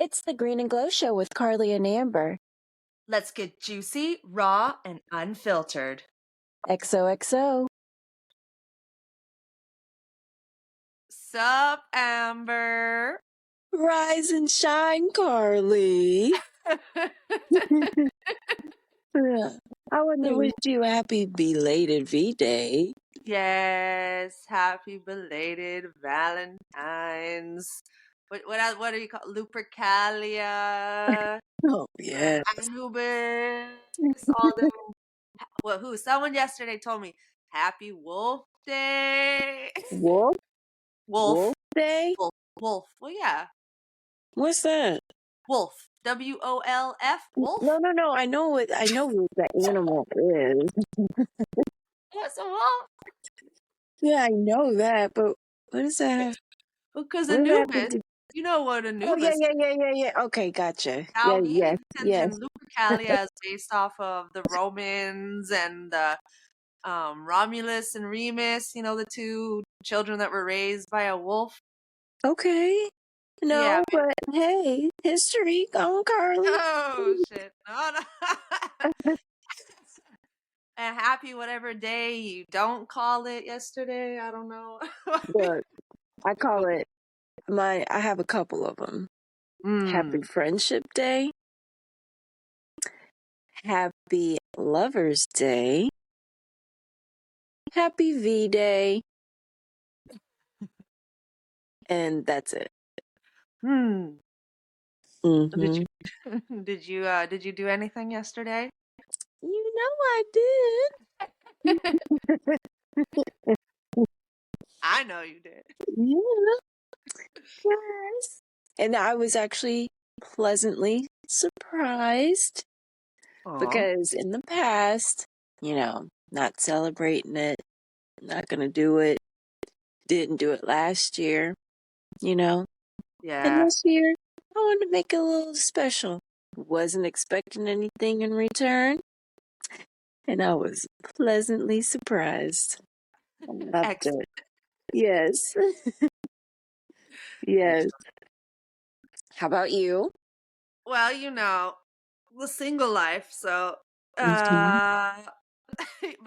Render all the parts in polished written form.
It's the Green and Glow Show with Carly and Amber. Let's get juicy, raw, and unfiltered. XOXO. Sup, Amber? Rise and shine, Carly. I want to wish you a happy belated V-Day. Yes, happy belated Valentines. What do you call Lupercalia? Oh, yeah. Anubis, all them. Well, who? Someone yesterday told me Happy Wolf Day. Wolf? Wolf. Wolf Day? Wolf. Well, yeah. What's that? Wolf. WOLF. Wolf. No. I know what the animal is. What's a wolf? Yeah, I know that, but what does that have? Because What does that have to Anubis. do? You know what Anubis Oh, yeah. Okay, gotcha. Yes. Yes. And Lupercalia is based off of the Romans and the Romulus and Remus, the two children that were raised by a wolf. Okay. No, Yeah. but hey, history. Go on, Carly. Oh, shit. No. And happy whatever day you don't call it yesterday. I don't know. Look, I call it I have a couple of them. Happy Friendship Day. Happy Lover's Day. Happy V-Day. And that's it. Mm-hmm. Did you do anything yesterday? You know I did. I know you did. Yeah. Yes. And I was actually pleasantly surprised. Aww. Because in the past, not celebrating it, not going to do it, didn't do it last year, Yeah. And this year, I wanted to make it a little special. Wasn't expecting anything in return, and I was pleasantly surprised. I loved it. Yes. Yes. How about you? Well, the single life, so but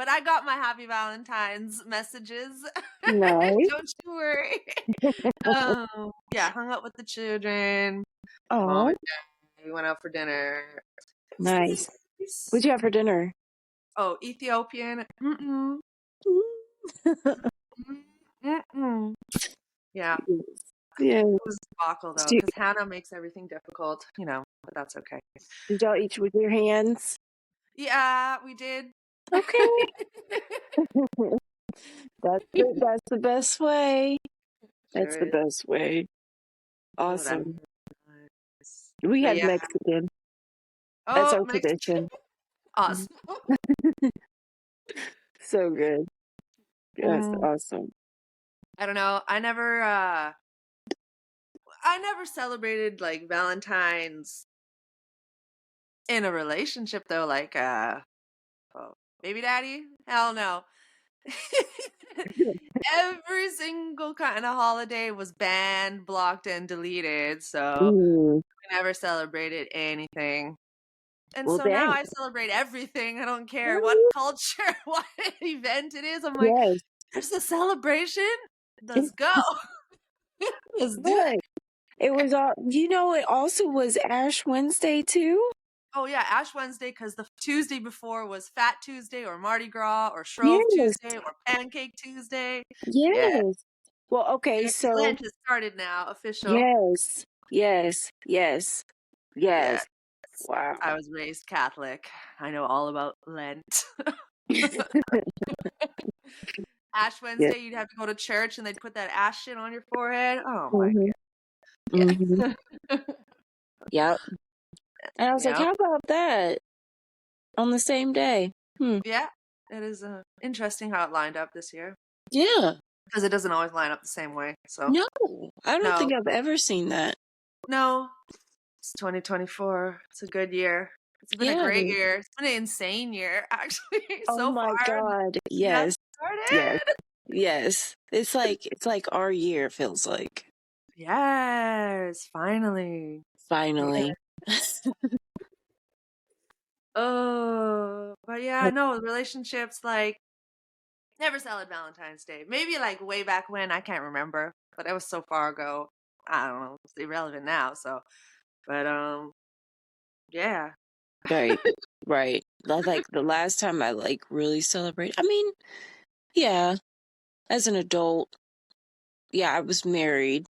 I got my happy Valentine's messages. Nice. Don't you worry. Yeah, hung out with the children. Oh, Mom and dad. We went out for dinner. nice. What'd you have for dinner? Oh, Ethiopian. Yeah. Yeah. It was debacle though, because Hannah makes everything difficult, but that's okay. Did y'all eat with your hands? Yeah, we did. Okay. That's the best way. That's the best way. Awesome. We had Mexican. That's our tradition. Awesome. So good. Yes, awesome. I don't know. I never celebrated like Valentine's in a relationship though, like baby daddy? Hell no. Every single kind of holiday was banned, blocked, and deleted. So I never celebrated anything. And so now I celebrate everything. I don't care what culture, what event it is. I'm like, there's a celebration. Let's go. Let's do it. It was all, it also was Ash Wednesday too. Oh yeah, Ash Wednesday, because the Tuesday before was Fat Tuesday or Mardi Gras or Shrove Tuesday or Pancake Tuesday. Yes. Yeah. Well, okay, so Lent has started now, official. Yes. Yeah. Wow. I was raised Catholic. I know all about Lent. Ash Wednesday, you'd have to go to church and they'd put that ash shit on your forehead. Oh my god. Yep. And I was like, how about that? On the same day. Yeah. It is interesting how it lined up this year. Yeah. Because it doesn't always line up the same way. So no, I don't think I've ever seen that. No. It's 2024. It's a good year. It's been a great year. It's been an insane year, actually. Oh my god. Yes. Yes. It's like our year, feels like. Yes, finally. Finally. Oh, but yeah, no, relationships like never celebrate Valentine's Day. Maybe like way back when, I can't remember, but it was so far ago. I don't know. It's irrelevant now. So, but yeah. Right. Right. Like the last time I like really celebrated. I mean, yeah, as an adult, yeah, I was married,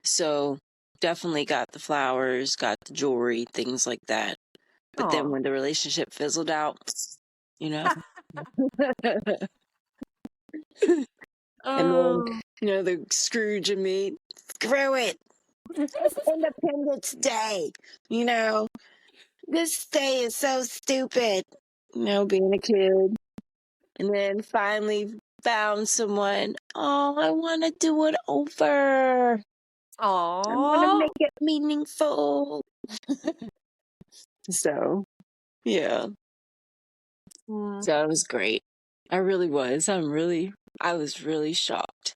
so definitely got the flowers, got the jewelry, things like that. But then Oh. when the relationship fizzled out, you know. And then, Oh. the Scrooge and me, screw it. It's Independence Day. You know, this day is so stupid. Being a kid. And then finally found someone. Oh, I want to do it over. I want to Oh. make it meaningful. So, yeah. Mm. So it was great. I really was. I was really shocked.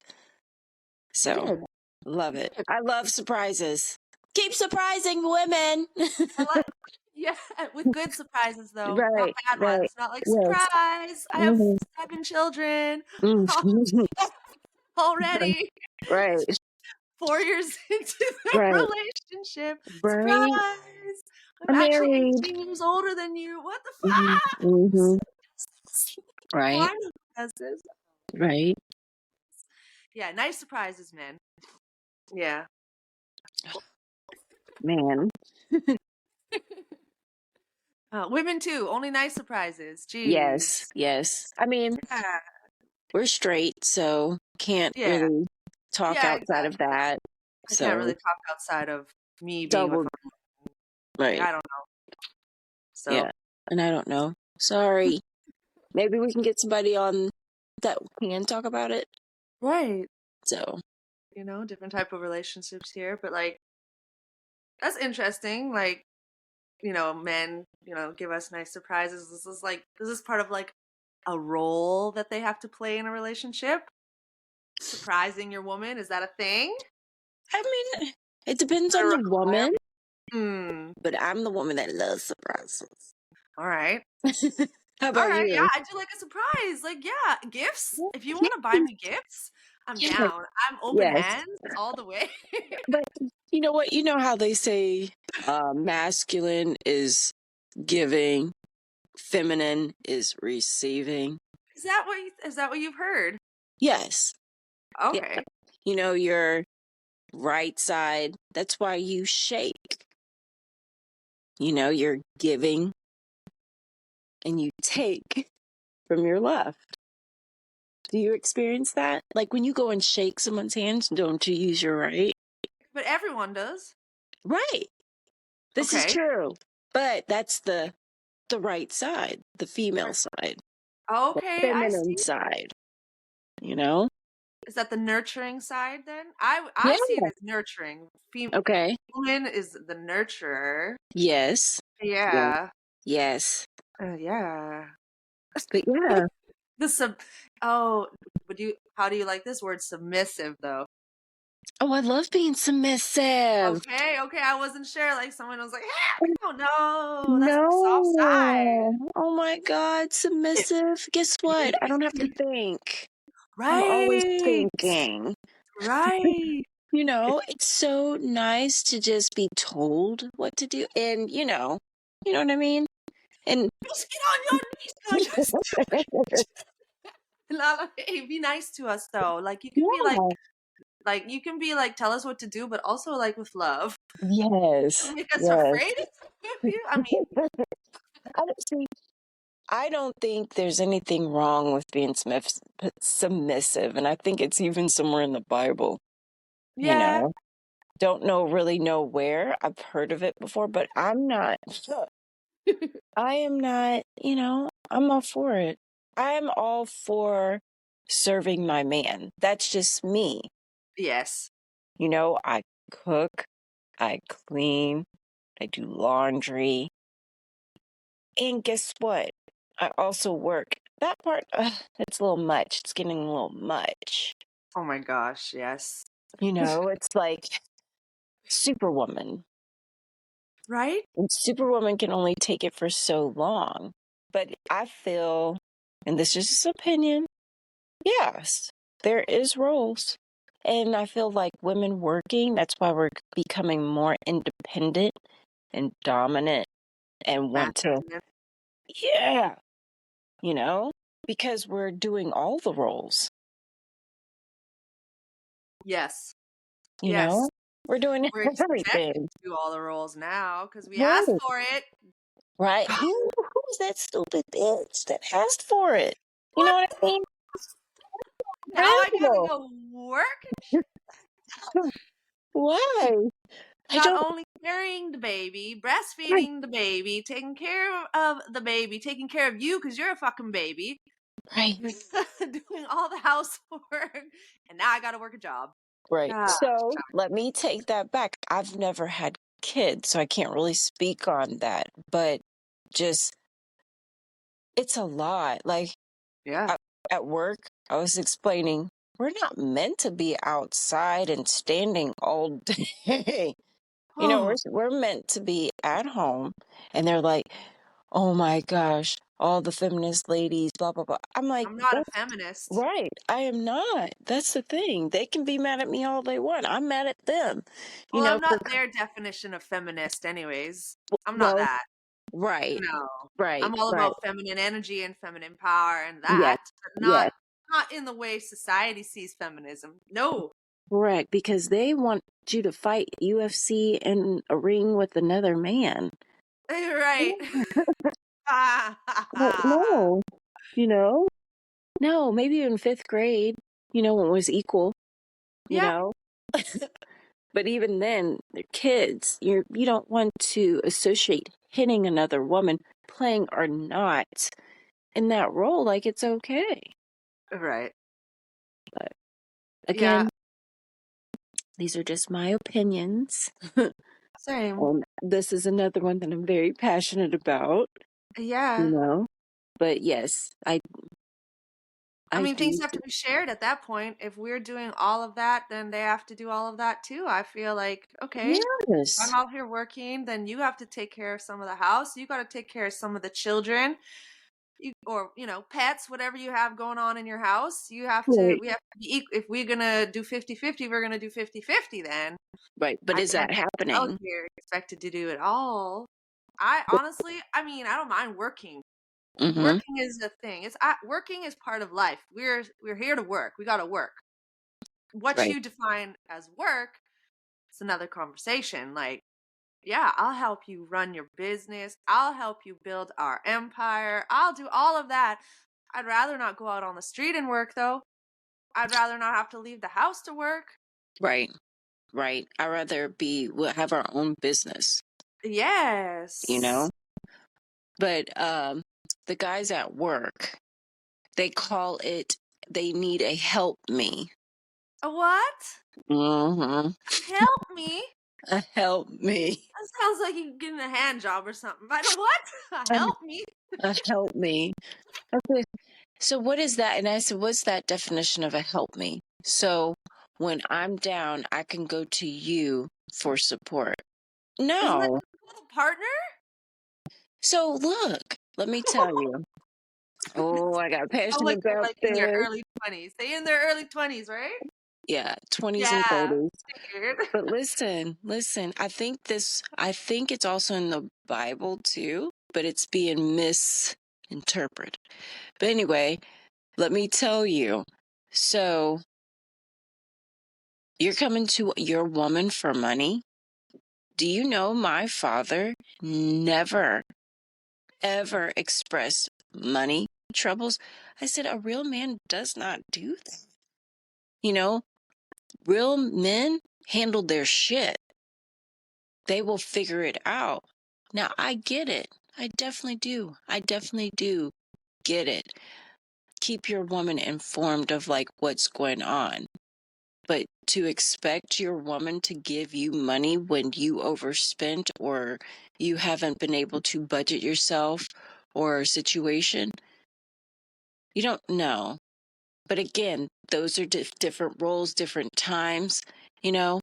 So, Good. love it. Good. I love surprises. Keep surprising women. I like, yeah, with good surprises though, not Right, bad right. ones. Not like Yes. surprise. I have Mhm. 7 children Mhm. already. Right, 4 years into the right, relationship. right. Surprise! I'm I'm actually married. 18 years older than you. What the Mhm, fuck? mhm. Right, Why does this? right. Yeah, nice surprises, man. Yeah. Man. Women too. Only nice surprises. Yes, Jeez. yes. I mean, Yeah. we're straight, so can't Yeah. really talk Yeah. outside of Exactly. that. I can't So, really talk outside of me being with double, a like right. I don't know. So Yeah. And I don't know. Sorry. Maybe we can get somebody on that can talk about it. right. So, Different type of relationships here, but like that's interesting. Like men, give us nice surprises. This is part of like a role that they have to play in a relationship. Surprising your woman, is that a thing? I mean, it depends Is that a on the requirement? woman, Hmm. but I'm the woman that loves surprises. All right. How All about right. Yeah, you? I do like a surprise. Like, yeah, gifts. If you want to buy Yes, me gifts, I'm yes, down. I'm open yes. hands all the way. But you know what? You know how they say masculine is giving, feminine is receiving? Is that what you've heard? Yes. Yeah. Okay. Your right side, that's why you shake. You're giving and you take from your left. Do you experience that? Like when you go and shake someone's hands, don't you use your right? But everyone does. Right. This is Okay. true. But that's the right side, the female side, the Okay, I feminine see. side, you know? Is that the nurturing side then? I Yeah. see it as nurturing. Okay. Woman is the nurturer. Yes. Yeah. Yeah. Yes. Yeah. But yeah. The sub Oh, how do you like this word submissive though? Oh, I love being submissive. Okay, okay, I wasn't sure. Like someone was like, "Oh no, that's my soft side." No. Oh my God, submissive. Guess what? I don't have to think. I'm always Right. thinking. Right. It's so nice to just be told what to do. And, you know what I mean? And Just get on your knees, girl. Just do it. Lala, hey, be nice to us though. Like you can be yeah, you can be like, tell us what to do, but also like with love. yes, Don't make us yes. afraid of you. I mean, Honestly, I don't think there's anything wrong with being submissive. And I think it's even somewhere in the Bible, you yeah. know. Don't really know where. I've heard of it before, but I'm not. I am not, I'm all for it. I am all for serving my man. That's just me. Yes. I cook, I clean, I do laundry. And guess what? I also work. That part, it's a little much. It's getting a little much. Oh my gosh, yes. It's like Superwoman. Right? And Superwoman can only take it for so long. But I feel, and this is just opinion, yes, there is roles. And I feel like women working, that's why we're becoming more independent and dominant and want to, Masculine. yeah, you know, because we're doing all the roles, Yes. you Yes. know, we're doing We're expected everything. to do all the roles now because we Right. asked for it. Right. Who's that stupid bitch that asked for it? You know What? what I mean? Now I gotta Incredible. go work and Why? I not don't. only carrying the baby, Right. breastfeeding the baby, taking care of the baby, taking care of you because you're a fucking baby, Right. doing all the housework, and now I gotta work a job. Right. Gosh, So let me take that back. I've never had kids, so I can't really speak on that. But just, it's a lot. Like yeah, I, at work, I was explaining, we're not meant to be outside and standing all day. You know, oh, we're meant to be at home. And they're like, oh my gosh, all the feminist ladies, blah, blah, blah. I'm like, I'm not a that's feminist. right. I am not. That's the thing. They can be mad at me all they want. I'm mad at them. You Well, know, I'm not their definition of feminist, anyways. I'm not well, that. right, No, right, I'm all right. about feminine energy and feminine power and Yes, that, but yes, not in the way society sees feminism. No, correct. Because they want you to fight UFC in a ring with another man. you're right. Like, no, you know, no, maybe in fifth grade, when it was equal, you Yeah, know. But even then, they're kids. You don't want to associate hitting another woman, playing or not, in that role like it's okay. right. But Yeah, again, these are just my opinions. same. This is another one that I'm very passionate about, you Yeah. know. But yes, I I mean, things do. have to be shared at that point. If we're doing all of that, then they have to do all of that too. I feel like, okay, I'm Yes. out here working, then you have to take care of some of the house. You got to take care of some of the children. Or pets, whatever you have going on in your house, Right. we have to be if we're gonna do 50-50, we're gonna do 50-50. Then Right. But I is can't that be out happening? here expected to do it all. I honestly, I mean, I don't mind working. Mm-hmm. Working is a thing. Working is part of life. We're here to work. We got to work. What Right. you define as work is another conversation. Like, yeah, I'll help you run your business. I'll help you build our empire. I'll do all of that. I'd rather not go out on the street and work, though. I'd rather not have to leave the house to work. Right. Right. I'd rather we'll have our own business, you know? Yes. But the guys at work, they call it, they need a help me. A what? Mm-hmm. Help me? A help me. That sounds like you getting a hand job or something. But a what? A, Help me? a help me. Okay. So what is that? And I said, what's that definition of a help me? So when I'm down, I can go to you for support. Isn't that No. a partner? So look, let me tell you. Oh, I got Oh, passionate look, they're about like in their this. early 20s. They in their early 20s, right? Yeah, 20s and Yeah. 30s. Figured. But listen, I think it's also in the Bible too, but it's being misinterpreted. But anyway, let me tell you. So you're coming to your woman for money? Do you know my father never, ever expressed money troubles? I said, a real man does not do that. You know, real men handle their shit. They will figure it out. Now, I get it. I definitely do. I definitely do get it. Keep your woman informed of like what's going on. But to expect your woman to give you money when you overspent or you haven't been able to budget yourself or a situation, you don't know. But again, those are different roles, different times, you know.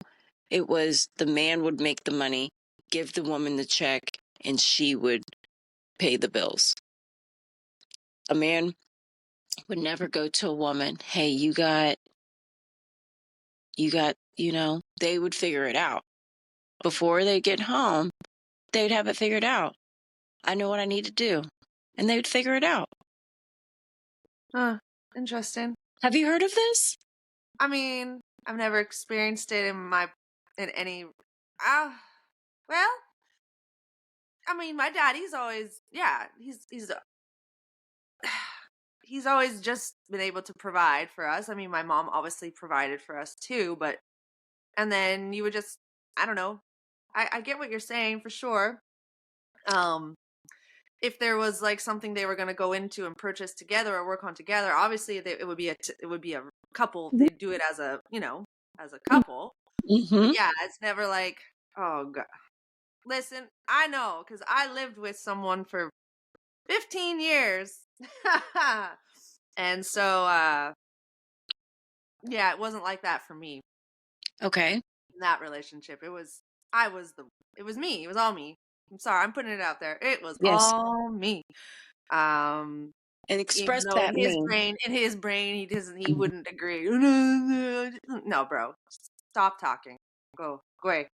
It was the man would make the money, give the woman the check, and she would pay the bills. A man would never go to a woman, hey, they would figure it out. Before they get home, they'd have it figured out. I know what I need to do. And they would figure it out. Huh. Interesting. Have you heard of this? I mean, I've never experienced it in any. Well, I mean, my dad, he's always, yeah, he's always just been able to provide for us. I mean, my mom obviously provided for us too, and then you would just, I don't know. I get what you're saying for sure. If there was like something they were going to go into and purchase together or work on together, obviously it would be a couple. They do it as a couple. Mm-hmm. But yeah, it's never like, oh god. Listen, I know because I lived with someone for 15 years, and so yeah, it wasn't like that for me. Okay. In that relationship, it was me. It was all me. I'm sorry, I'm putting it out there. It was Yes. all me. And Even express though that me. in his brain, he Mhm. wouldn't agree. No, bro, stop talking. Go away.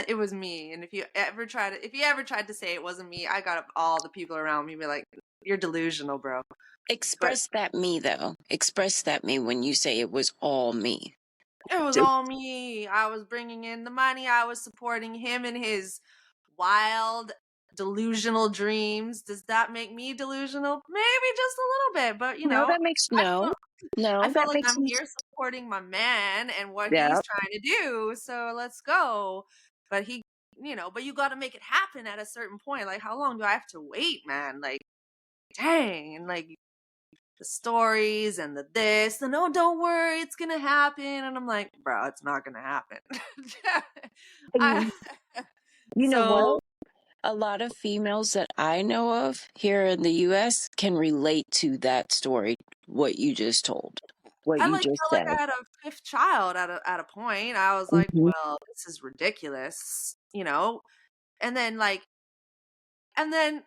It was me. And if you ever tried to say it wasn't me, I got all the people around me be like, "You're delusional, bro." But Express that me, though. Express that me when you say it was all me. it was all me. I was bringing in the money. I was supporting him in his wild, delusional dreams. Does that make me delusional? Maybe just a little bit, but No, that makes I no. feel I No, feel that like makes I'm sense. here supporting my man and what Yeah. he's trying to do. So let's go. But but you got to make it happen at a certain point. Like, how long do I have to wait, man? Like, dang. And like the stories and the this, and oh, don't worry, it's going to happen. And I'm like, bro, it's not going to happen. I, And you know so what? A lot of females that I know of here in the US can relate to that story, what you just told, what I you like just felt like said. I had a fifth child at a point. I was like, Mm-hmm. well, this is ridiculous, and then like and then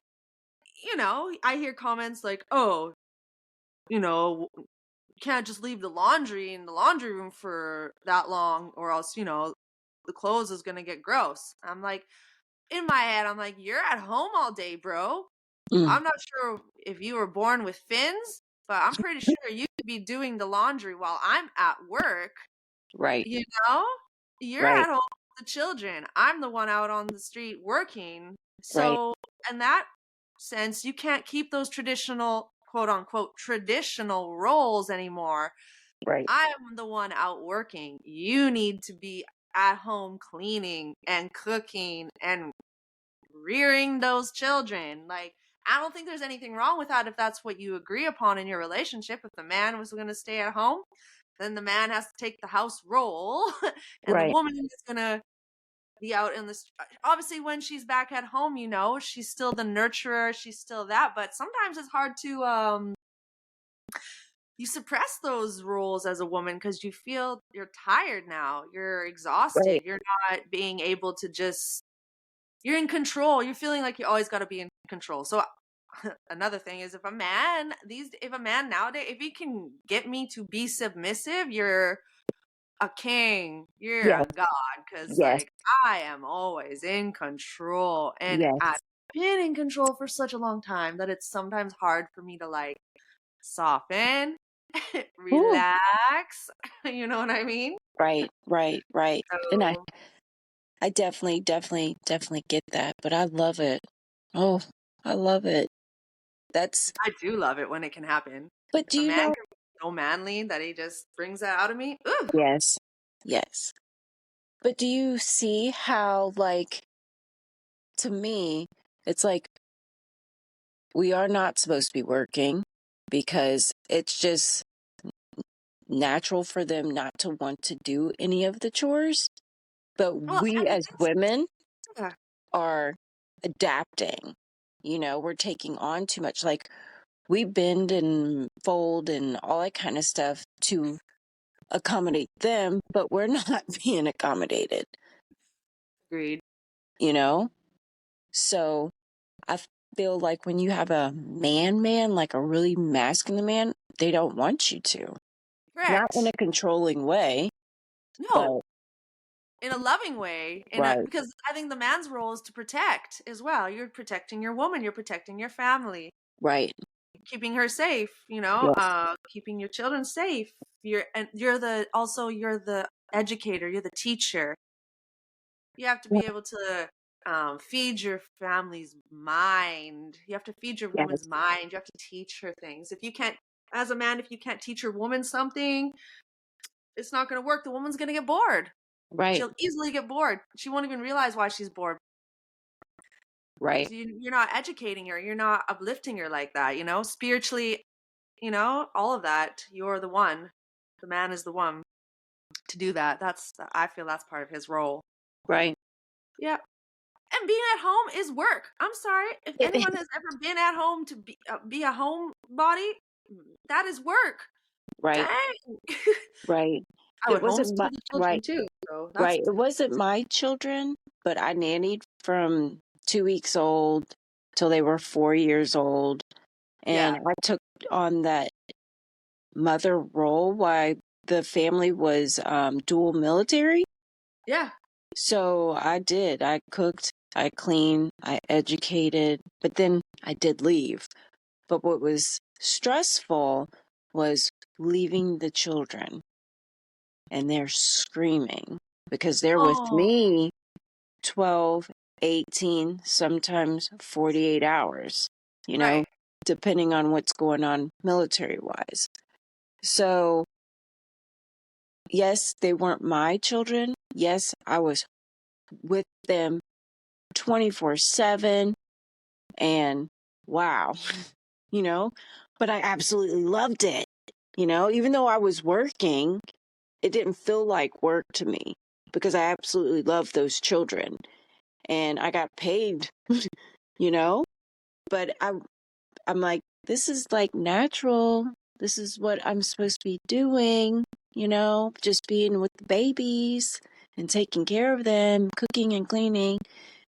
I hear comments like, oh, you can't just leave the laundry in the laundry room for that long or else the clothes is going to get gross. I'm like, in my head, I'm like, you're at home all day, bro. Mm, I'm not sure if you were born with fins, but I'm pretty sure you could be doing the laundry while I'm at work. right, You know, you're right, at home with the children. I'm the one out on the street working. right, So, in that sense, you can't keep those traditional, quote unquote, traditional roles anymore. right, I am the one out working. You need to be at home cleaning and cooking and rearing those children. Like, I don't think there's anything wrong with that if that's what you agree upon in your relationship. If the man was going to stay at home, then the man has to take the house role and the right, woman is going to be out in the obviously when she's back at home, she's still the nurturer, she's still that, but sometimes it's hard to you suppress those roles as a woman because you feel you're tired now, you're right, exhausted, you're not being able to just you're in control. You're feeling like you always got to be in control. So another thing is if a man nowadays, if he can get me to be submissive, you're a king. You're yes, a god cuz yes, like I am always in control and yes. I've been in control for such a long time that it's sometimes hard for me to like soften, Ooh, relax. You know what I mean? right, right, right. And So I definitely, definitely, definitely get that, but I love it. Oh, I love it. That's, I do love it when it can happen. but If do a you man know? can be so manly that he just brings that out of me, ooh. Yes, yes. But do you see how, like, to me, it's like we are not supposed to be working because it's just natural for them not to want to do any of the chores. But Well, we and as women yeah. are adapting. We're taking on too much. Like we bend and fold and all that kind of stuff to accommodate them, but we're not being accommodated. Agreed. You know? So I feel like when you have a man, like a really masculine man, they don't want you to. Not in Correct. a controlling way, but No, in a loving way, right, because I think the man's role is to protect as well. You're protecting your woman, you're protecting your family, right, keeping her safe, yes, keeping your children safe. You're the educator, you're the teacher. You have to be able to feed your family's mind. You have to feed your woman's yes, mind. You have to teach her things. If you can't, as a man, if you can't teach your woman something, it's not going to work. The woman's going to get bored. right, She'll easily get bored. She won't even realize why she's bored. right, Because you're not educating her. You're not uplifting her like that, spiritually, all of that. You're the one. The man is the one to do that. I feel that's part of his role. right. Yeah. And being at home is work. I'm sorry. If anyone has ever been at home to be a homebody, that is work. Right, Dang. right. I It would wasn't my homeschool the children right, too. So that's right. It wasn't my children, but I nannied from 2 weeks old till they were 4 years old. And yeah. I took on that mother role while the family was dual military. Yeah. So I did. I cooked, I cleaned, I educated, but then I did leave. But what was stressful was leaving the children, and they're screaming because they're with Oh, me 12, 18, sometimes 48 hours, right. depending on what's going on military wise. So, yes, they weren't my children. Yes, I was with them 24/7, and wow, you know, but I absolutely loved it. Even though I was working, it didn't feel like work to me because I absolutely loved those children and I got paid, you know, but I'm like, this is like natural. This is what I'm supposed to be doing, just being with the babies and taking care of them, cooking and cleaning.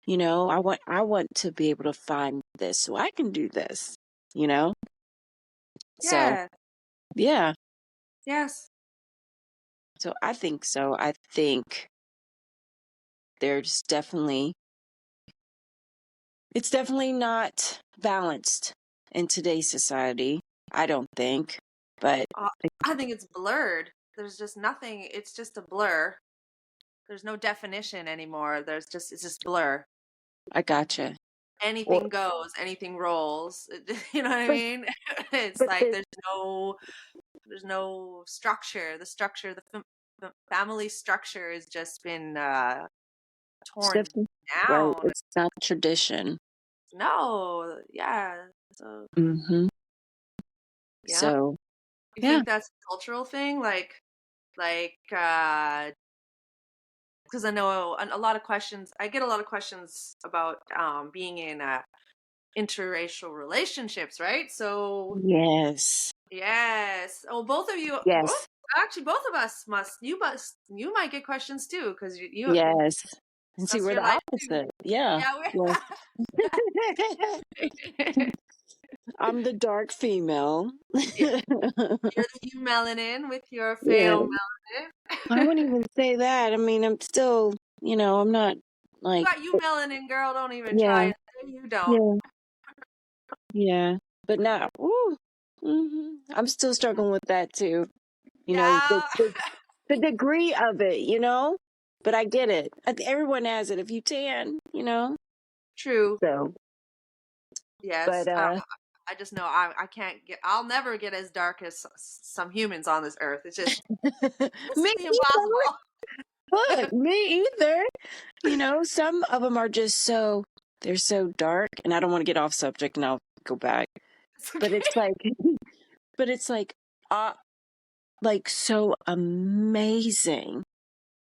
I want to be able to find this so I can do this, you know? So, Yeah. yeah. Yes. So I think so. I think there's definitely it's definitely not balanced in today's society. I don't think, but Uh, I think it's blurred. There's just nothing. It's just a blur. There's no definition anymore. It's just blur. I gotcha. Or, Anything goes, anything rolls. You know what I but, mean? It's but like there's no structure. The family structure has just been it's torn definitely right. down. It's not tradition. No, yeah. So Mm-hmm. yeah. So, You yeah. think that's a cultural thing? Like because I know a lot of questions. I get a lot of questions about being in interracial relationships, right? So Yes. yes. Oh, both of you, both Yes. actually, both of us you might get questions too because Yes. And see, that's we're your the life too. opposite. Yeah. Yeah, Yes. we're I'm the dark female. yeah. You're the you melanin with your Yeah. fail melanin. I wouldn't even say that. I mean, I'm still, I'm not You like, got you melanin, girl. Don't even try yeah, it. You don't. yeah, yeah. But not, woo. I'm still struggling with that too. Yeah. The degree of it, but I get it. Everyone has it if you tan, True. So, Yes. but, I just know I can't get. I'll never get as dark as some humans on this earth. It's just it's me simply either. impossible. Look, me either. Some of them are just they're so dark, and I don't want to get off subject and I'll go back. It's But okay. it's like, but it's like so amazing.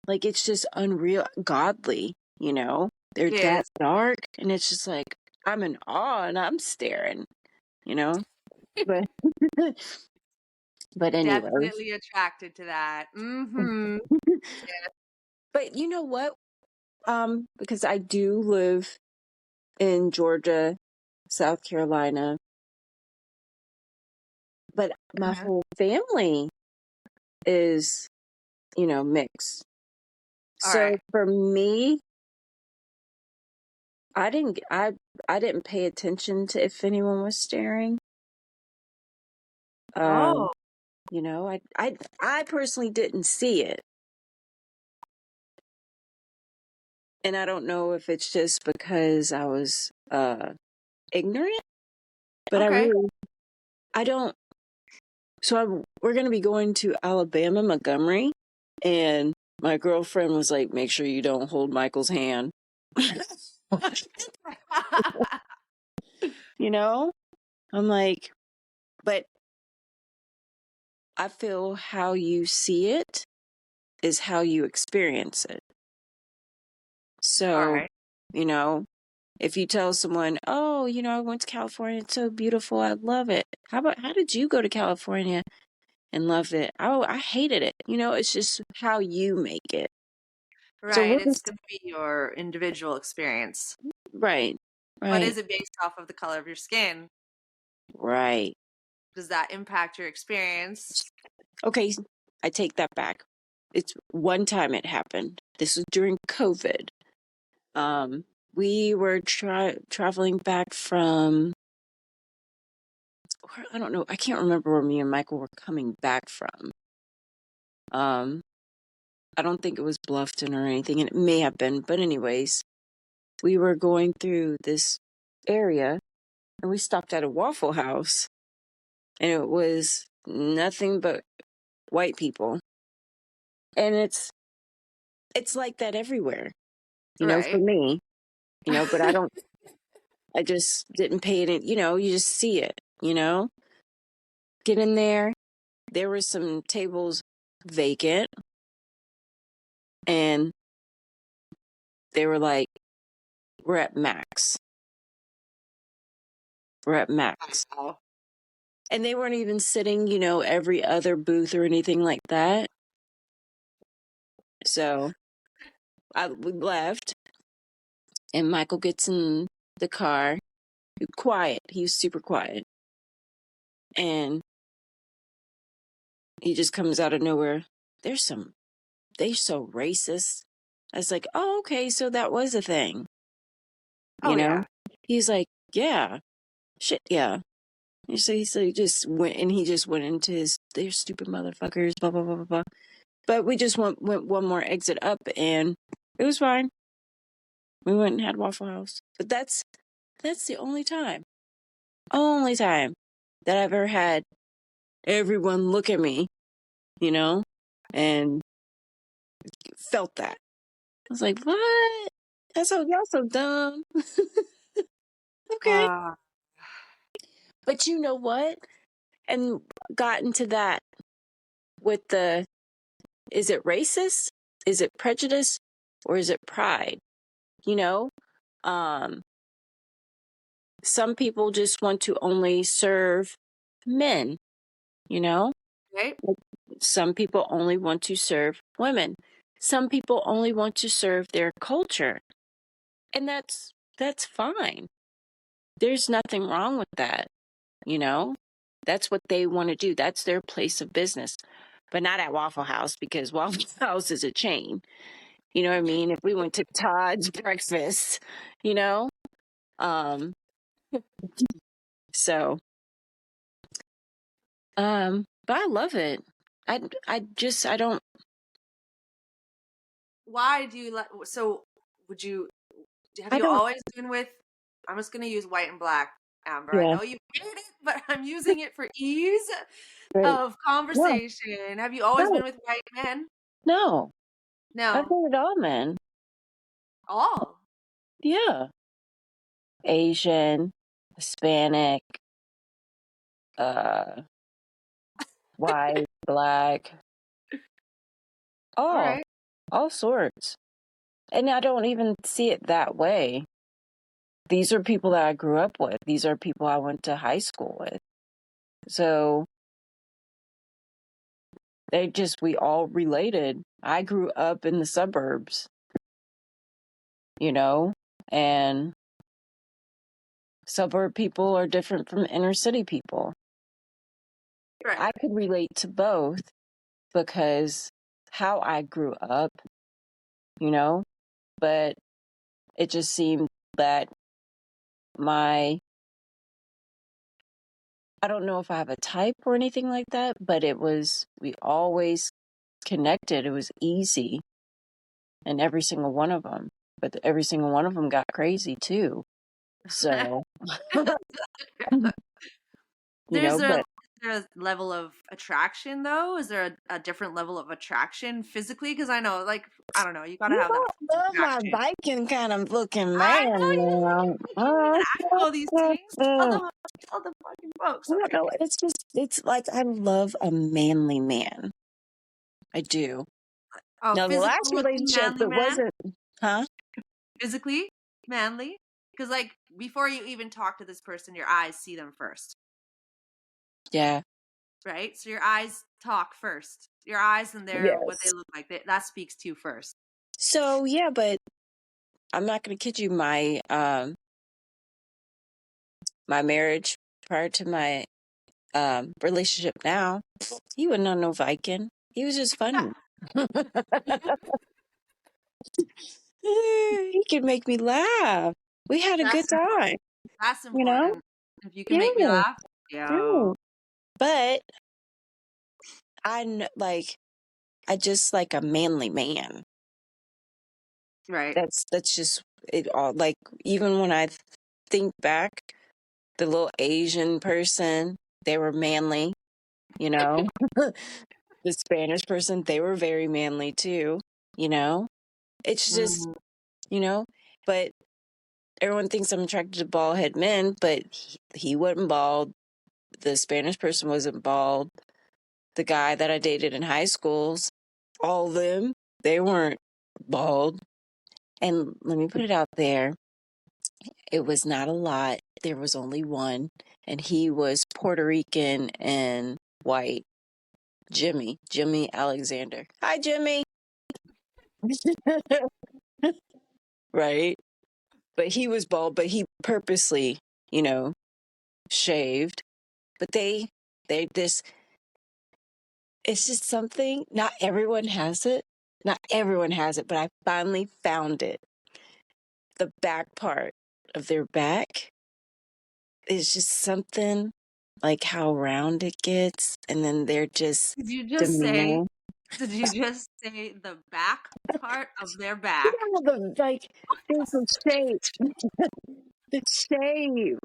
Like it's just unreal, godly, They're It that is. dark, and it's just like I'm in awe and I'm staring, you know. But But anyways. Definitely attracted to that. Mm-hmm. But you know what? Because I do live in Georgia, South Carolina, but my Uh-huh. whole family is, mixed. All So right. for me, I didn't pay attention to if anyone was staring. Um, Oh, I personally didn't see it. And I don't know if it's just because I was ignorant, but okay. I don't. So we're going to be going to Alabama, Montgomery, and my girlfriend was like, "Make sure you don't hold Michael's hand." You know, I'm like, but I feel how you see it is how you experience it. All So, right. you know, if you tell someone, "Oh, I went to California, it's so beautiful, I love it." How did you go to California and love it? Oh, I hated it. It's just how you make it. So Right. we'll It's just going to be your individual experience. right, But right, is it based off of the color of your skin? right. Does that impact your experience? Okay, I take that back. It's one time it happened. This was during COVID. Um, we were traveling back from, I don't know, I can't remember where me and Michael were coming back from. Um, I don't think it was Bluffton or anything, and it may have been, but anyways, we were going through this area and we stopped at a Waffle House and it was nothing but white people. And it's like that everywhere, for Right. me, but I just didn't pay it, you just see it. Get in there. There were some tables vacant and they were like, we're at max. We're at max. Wow. And they weren't even sitting, every other booth or anything like that. So we left and Michael gets in the car. Quiet. He was super quiet. And he just comes out of nowhere. They're so racist. I was like, oh, okay, so that was a thing, Oh, yeah. He's like, yeah, shit, yeah. So he just went and he just went into his, they're stupid motherfuckers, blah, blah, blah, blah, blah. But we just went one more exit up and it was fine. We went and had Waffle House. But that's the only time that I've ever had everyone look at me, and felt that. I was like, what? Y'all so dumb. Okay. Uh, But you know what? And got into that with is it racist? Is it prejudice? Or is it pride? You know? Um, some people just want to only serve men, you know? right. Some people only want to serve women. Some people only want to serve their culture. And that's fine. There's nothing wrong with that, you know? That's what they want to do. That's their place of business. But not at Waffle House because Waffle House is a chain. You know what I mean? If we went to Todd's breakfast, you know? Um so but I love it. I don't Why do you like? So, would you? Have I you don't always been with? I'm just gonna use white and black, Amber. I yeah, know you hate it, but I'm using it for ease right. of No, conversation. Have you always no, been with white men? no. I've No, done it all, man. all. Yeah. Asian, Hispanic, uh white, black, All all right. all sorts. And I don't even see it that way. These are people that I grew up with. These are people I went to high school with. So we all related. I grew up in the suburbs, and suburb people are different from inner city people. Right. I could relate to both because how I grew up, but it just seemed that I don't know if I have a type or anything like that, but we always connected. It was easy in every single one of them, but every single one of them got crazy too. So, There's but is there a level of attraction though? Is there a different level of attraction physically? Because I know, like, I don't know, you gotta you have that don't love my attraction. Viking kind of looking I man know you look now. like you don't even ask all these things. Tell the fucking folks, I don't okay? know. It's like I love a manly man. I do. Oh, Now, the last physical looking relationship, manly it man? wasn't, huh? Physically manly? Because like before you even talk to this person, your eyes see them first. Yeah. Right? So your eyes talk first. Your eyes and their what they Yes. look like. That speaks to you first. So, yeah, but I'm not going to kid you. My marriage prior to my relationship now, he wasn't on no Viking. He was just funny. He could make me laugh. We had a good That's time, that's you know? important. If you can Yeah, make me laugh, yeah. yo, But I just like a manly man. right. That's just it all. Like, even when I think back, the little Asian person, they were manly, you know? The Spanish person, they were very manly too, you know? It's just, Mm. you know, but everyone thinks I'm attracted to bald head men, but he wasn't bald. The Spanish person wasn't bald. The guy that I dated in high schools, all of them, they weren't bald. And let me put it out there, it was not a lot. There was only one, and he was Puerto Rican and white. Jimmy Alexander. Hi, Jimmy. Right? But he was bald, but he purposely, shaved. But they this it's just something, not everyone has it. Not everyone has it, but I finally found it. The back part of their back is just something like how round it gets, and then they're just Did you just say? demeanor. Did you just say the back part of their back? Yeah, there's a shape. The shape.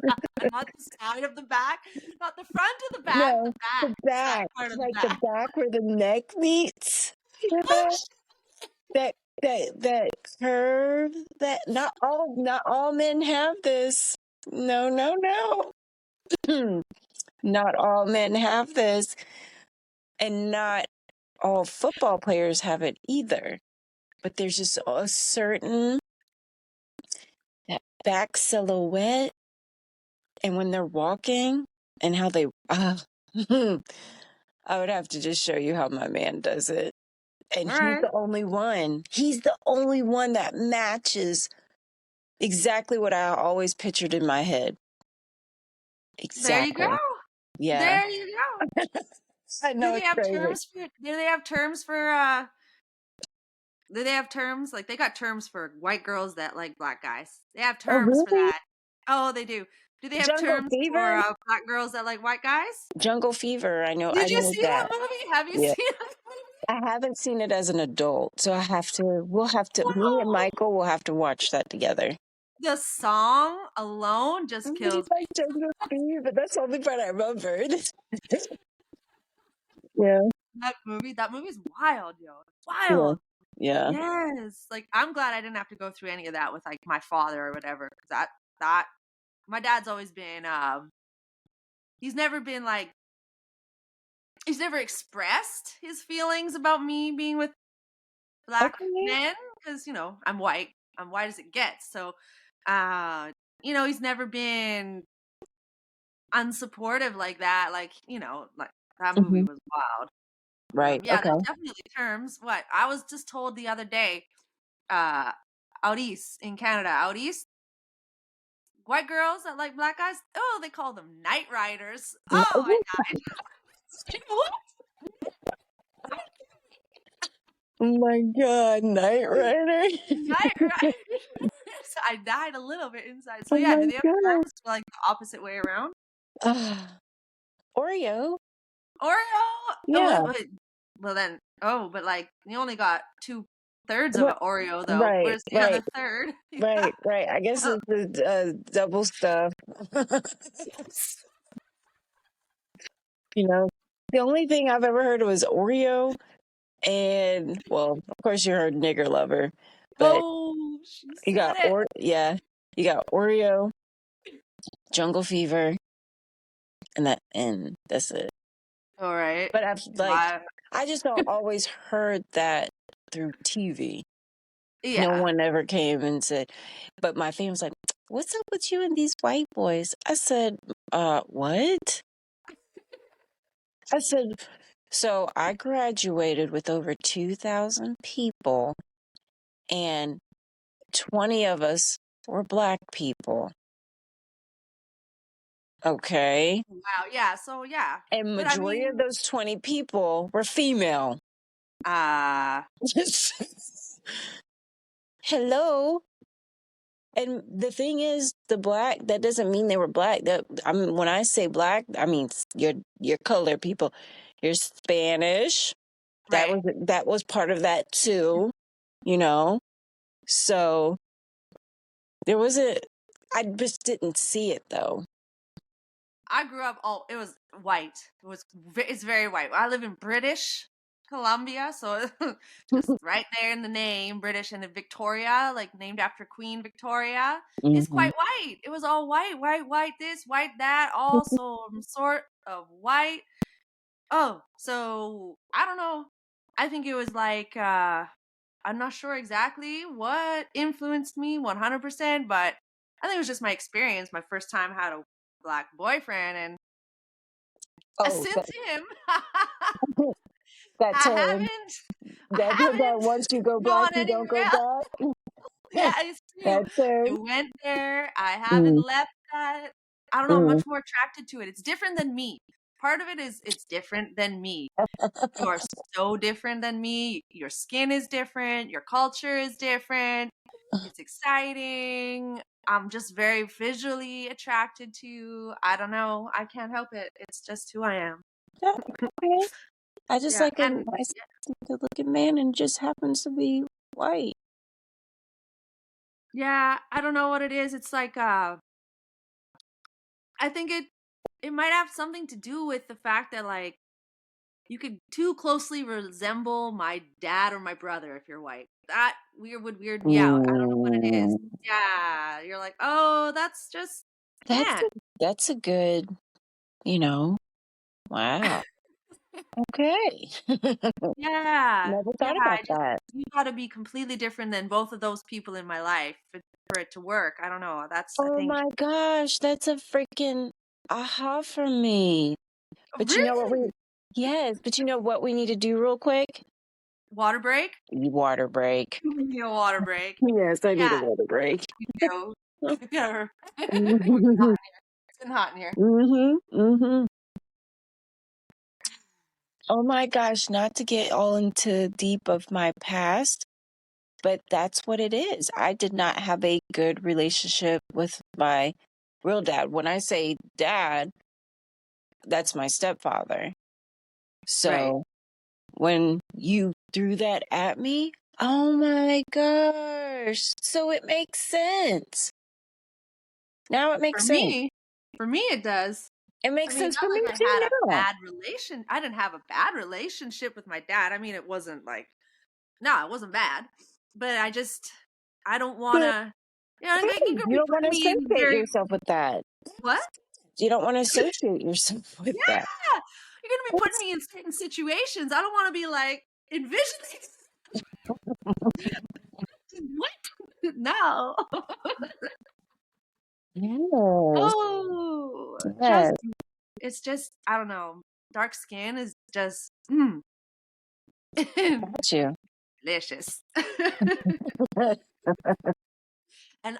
Not the side of the back, not the front of the back, the No, back, the the back back, part of the like the back. back where the neck meets. You Oh, know, that that curve. That not all men have this. No, no, no. Not all men have this, and not all football players have it either. But there's just a certain that back silhouette, and when they're walking, and how they. I would have to just show you how my man does it. And all he's right. the only one. He's the only one that matches exactly what I always pictured in my head. There you go. Exactly. Yeah. There you go. I Do know they it's have crazy. terms for? Do they have terms for? Do they have terms like they got terms for white girls that like black guys? They have Oh, terms for really? that. Oh, they do. Do they have Jungle terms for Fever? black girls that like white guys? Jungle Fever. I Did you know see that that. movie? Have you Yeah. seen that movie? I haven't seen it as an adult, so me and Whoa. Michael will have to watch that together. The song alone I just really kills me. like Jungle Fever. That's the only part I remember. Yeah. That movie's wild, yo. Yeah. Wild. Yeah. Yes. Like I'm glad I didn't have to go through any of that with like my father or whatever. 'Cause that my dad's always been he's never been like he's never expressed his feelings about me being with black Okay. men because I'm white. I'm white as it gets. So he's never been unsupportive like that. Like, like that movie was wild. Right. Yeah, Okay. there's definitely terms. What I was just told the other day, uh, out east in Canada, out east, white girls that like black guys, oh, they call them Nightriders. Oh, I died. What? Oh my God, Knight Rider. Nightriders. I died a little bit inside. So Oh yeah, my do they have God. terms for like the opposite way around? Oreo. Oreo. Yeah. Well then, but like you only got 2/3 of Ri- an Oreo though. Right. Where's the Right. other third? Right. Right. I guess Oh, it's the double stuff. You know, the only thing I've ever heard was Oreo, and well, of course you heard nigger lover, but oh, she you said got it. you got Oreo, Jungle Fever, and that's it. All right. But I've Why? I just always heard that through TV. No Yeah. one ever came and said, but my family's like, "What's up with you and these white boys?" I said, what?" I said, "So I graduated with over 2,000 people, and 20 of us were black people. Okay. Wow. Yeah. So yeah. And But I majority of mean, those 20 people were female." uh Hello. And the thing is, the black, that doesn't mean they were black. That I mean, when I say black, I mean your color people. You're Spanish. right. That was part of that too, you know. So there was I just didn't see it though. I grew up. Oh, it was white. It's very white. I live in British Columbia, so just right there in the name, British, and the Victoria, like named after Queen Victoria, is Hmm. quite white. It was all white, white, white. This, white, that. All some sort of white. Oh, so I don't know. I think it was like I'm not sure exactly what influenced me 100%, but I think it was just my experience. My first time had a black boyfriend, and Oh, since him, that I term. haven't, I That haven't once you go black, gone you don't go anywhere else. back. Yeah, it's true. That term. I went there. I haven't Mm, left that. I don't know. I'm mm. much more attracted to it. It's different than me. Part of it is it's different than me. You are so different than me. Your skin is different. Your culture is different. It's exciting. I'm just very visually attracted to you. I don't know. I can't help it. It's just who I am. Yeah, okay. I just Yeah. like a nice, good looking man and just happens to be white. Yeah, I don't know what it is. It's like I think it might have something to do with the fact that like you could too closely resemble my dad or my brother if you're white. That would weird me out. I don't know what it is. Mm, Yeah, you're like, "Oh, that's just that's can't." that's a good, you know. Wow. Okay. Yeah. Never Yeah, thought about I just that. you gotta be completely different than both of those people in my life for it to work. I don't know. That's I Oh think my gosh, that's a freaking aha for me. But you know what really yes, but you know what we need to do real quick? water break? Water break. You need a water break. Yes, I need a Yeah, water break. you do. Yeah. Mhm. It's been hot in here. Mhm. Mhm. Oh my gosh, not to get all into deep of my past, but that's what it is. I did not have a good relationship with my real dad. When I say dad, that's my stepfather. Right. So when you threw that at me, oh my gosh. So it makes sense. Now it For makes sense. me, for me it does. It I makes mean, sense for not me like I too had a now. bad relation. I didn't have a bad relationship with my dad. I mean, it wasn't like no, it wasn't bad. But I don't want But to you could you be don't want putting to me in associate very yourself with that. what? You don't want to associate yourself with that. Yeah. You're going to be putting me in certain situations. I don't want to be like envisioning what? No. Yes. Oh. Yes. it's just, I don't know. Dark skin is just Got you. delicious. Right. And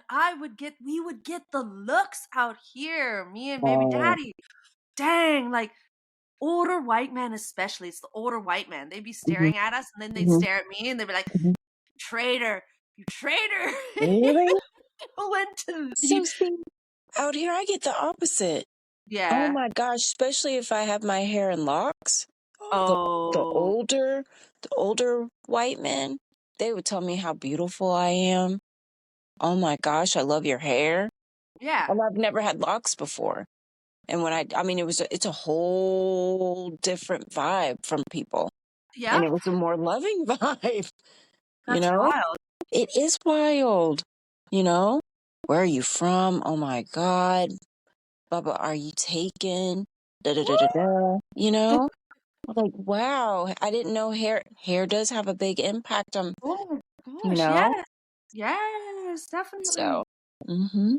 we would get the looks out here, me and baby Oh. daddy. Dang, like older white men, especially. It's the older white men. They'd be Mhm, staring at us, and then they'd mhm, stare at me, and they'd be like, mhm. "Traitor, you traitor!" Really? Went to So see, out here I get the opposite. Oh yeah. my gosh, especially if I have my hair in locks. The Oh, older white men, they would tell me how beautiful I am. Oh my gosh, I love your hair. yeah, And I've never had locks before. And when I mean, it's a whole different vibe from people. And yep. it was a more loving vibe, you That's know? wild. It is wild, you know? Where are you from? Oh my God. Baba, are you taken? Da da da da da. You know? I'm like, wow, I didn't know hair does have a big impact on, Oh my you gosh, know? yes. Yes, definitely. So, mm-hmm.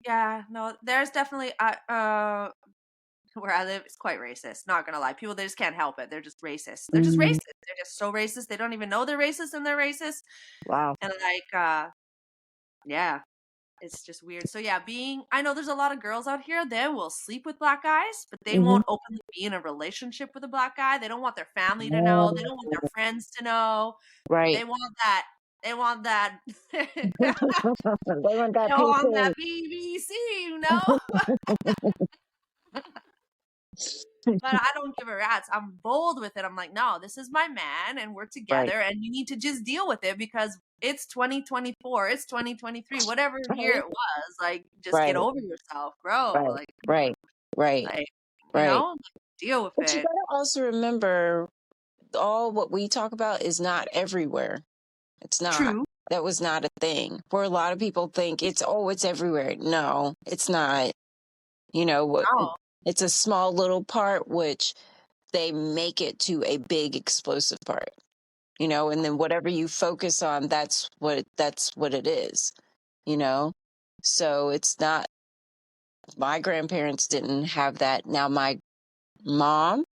Yeah, no, there's definitely where I live is quite racist. Not gonna lie, people they just can't help it. They're just racist. They're just Mm, racist. They're just so racist. They don't even know they're racist and they're racist. wow. And yeah, it's just weird. So yeah, I know there's a lot of girls out here that will sleep with black guys, but they Mm-hmm. won't openly be in a relationship with a black guy. They don't want their family to know. They don't want their Oh, friends to know. right. They want that. They want that. They They want that want that pink BBC, you know. But I don't give a rat's. I'm bold with it. I'm like, no, this is my man, and we're right. together, and you need to just deal with it because it's 2024, it's 2023, whatever year Right. it was. Like, just get Right. over yourself, bro. Right. Like, Right. Right. like Right. deal with But you it. gotta also remember all what we talk about is not everywhere. It's not. True. That was not a thing. Where a lot of people think it's everywhere. No, it's not. You know what? No. It's a small little part which they make it to a big explosive part. You know, and then whatever you focus on, that's what it is. You know, so it's not. My grandparents didn't have that. Now my mom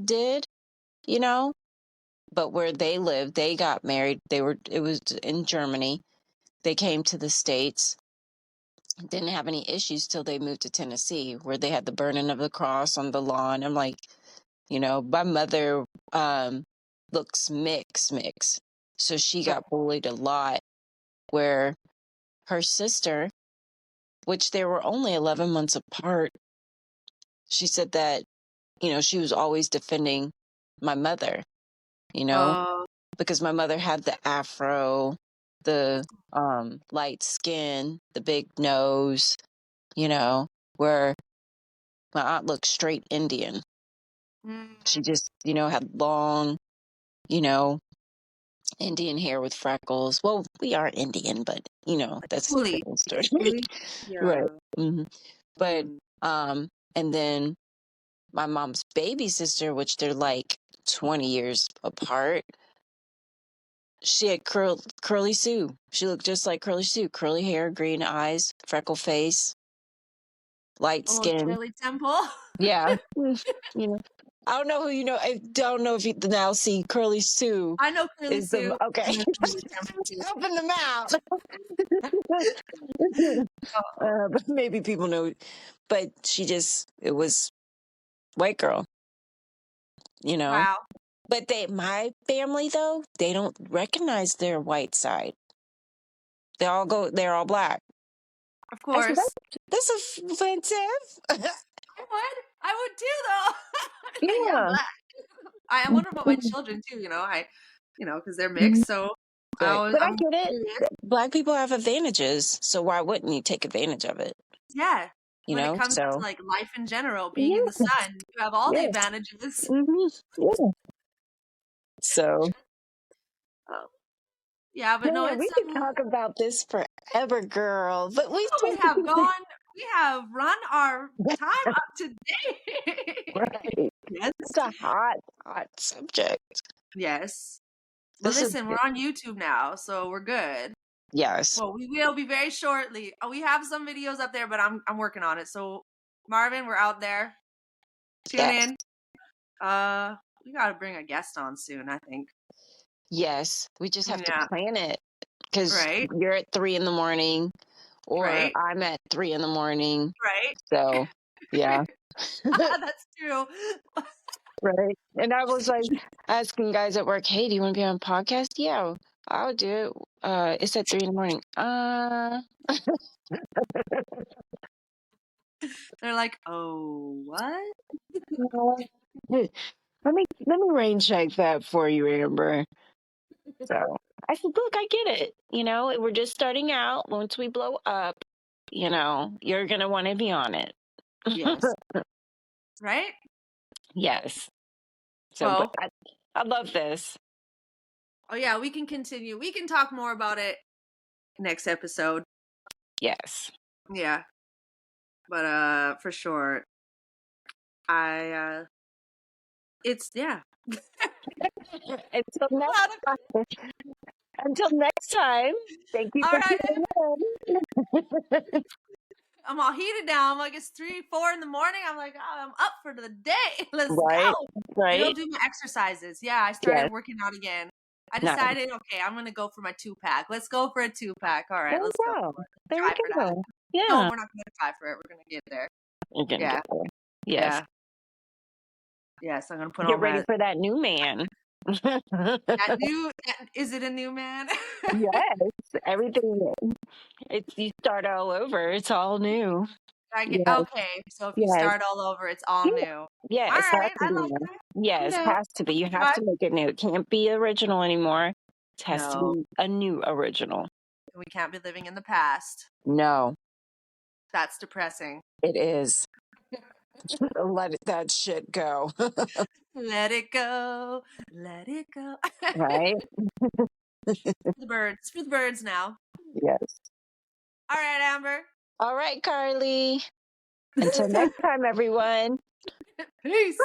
did. You know, but where they lived, they got married. It was in Germany. They came to the States, didn't have any issues till they moved to Tennessee, where they had the burning of the cross on the lawn. I'm like, my mother looks mix. So she Yeah. got bullied a lot, where her sister, which they were only 11 months apart, she said that, she was always defending my mother, you know, Uh, because my mother had the afro, the light skin, the big nose, where my aunt looked straight Indian. She mm, just, had long, you know, Indian hair with freckles. Well, we are Indian, but that's a fully, different story. fully. Right. Yeah. hmm But Mm. and then my mom's baby sister, which they're like 20 years apart, she had curly Sue. She looked just like Curly Sue. Curly hair, green eyes, freckle face, light A little skin. Shirley Temple. Yeah. You know, I don't know who you know. I don't know if you now see Curly Sue I know Curly is the Sue. okay. I know Shirley Temple too. Helping them out. Oh, But maybe people know. But it was white girl, you know. wow. But my family though, they don't recognize their white side. They're all black. Of I said, course. that's offensive. I would too, though. Yeah, I'm Yeah. black. I wonder about my children too. Because they're Mhm. mixed. So But I I'm get it. curious. Black people have advantages, so why wouldn't you take advantage of it? Yeah, when it comes to So like life in general, being in the yeah, sun, you have all the yeah, advantages. yeah. So Oh, yeah, but no, man, it's we could talk about this forever, girl. But we oh, seem to keep it we have run our time up today. right. Yes, It's a hot subject. yes. But This is listen, we're on YouTube now, so we're good. yes. Well, we will be very shortly. We have some videos up there, but I'm working on it. So Marvin, we're out there. Tune Yes. in. We got to bring a guest on soon, I think. Yes. We just have to Yeah. plan it because Right. you're at 3 a.m. or Right. I'm at 3 a.m. Right. So, yeah. That's true. Right. And I was like asking guys at work, hey, do you want to be on a podcast? Yeah, I'll do it. It's at 3 a.m. They're like, oh, what? Let me rain check that for you, Amber. So I said, look, I get it. We're just starting out. Once we blow up, you're gonna want to be on it. Yes. Right? Yes. So, but Well, I love this. oh yeah, we can continue. We can talk more about it next episode. Yes. Yeah. But for sure, it's yeah. Until next time. Until next time. Thank you All for right. tuning in. I'm all heated now. I'm like, it's 3, 4 in the morning. I'm like, oh, I'm up for the day. Let's Right. go. I go Right. do my exercises. Yeah, I started Yes. working out again. I Nice. decided, okay, I'm gonna go for my 2-pack. Let's go for a 2-pack. All There right, we let's go. go. There we Try for that. go. No, Yeah. we're not gonna try for it. We're gonna get there. You're gonna Yeah, get there. Yes. yeah, yes. I'm gonna put Get on ready my for that new man. Is it a new man? Yes. Everything. You start all over. It's all new. Yes. Okay. So if you Yes. start all over, it's all Yeah. new. All Yes. Has right, to I be like new. that. Yes. Yeah, Has to be. You have try. to make it new. It can't be original anymore. It has to No, be a new original. we can't be living in the past. No, That's depressing. it is. Let that shit go. Let it go. Let it go. Right? The birds. For the birds now. Yes. All right, Amber. All right, Carly. Until next time, everyone. Peace.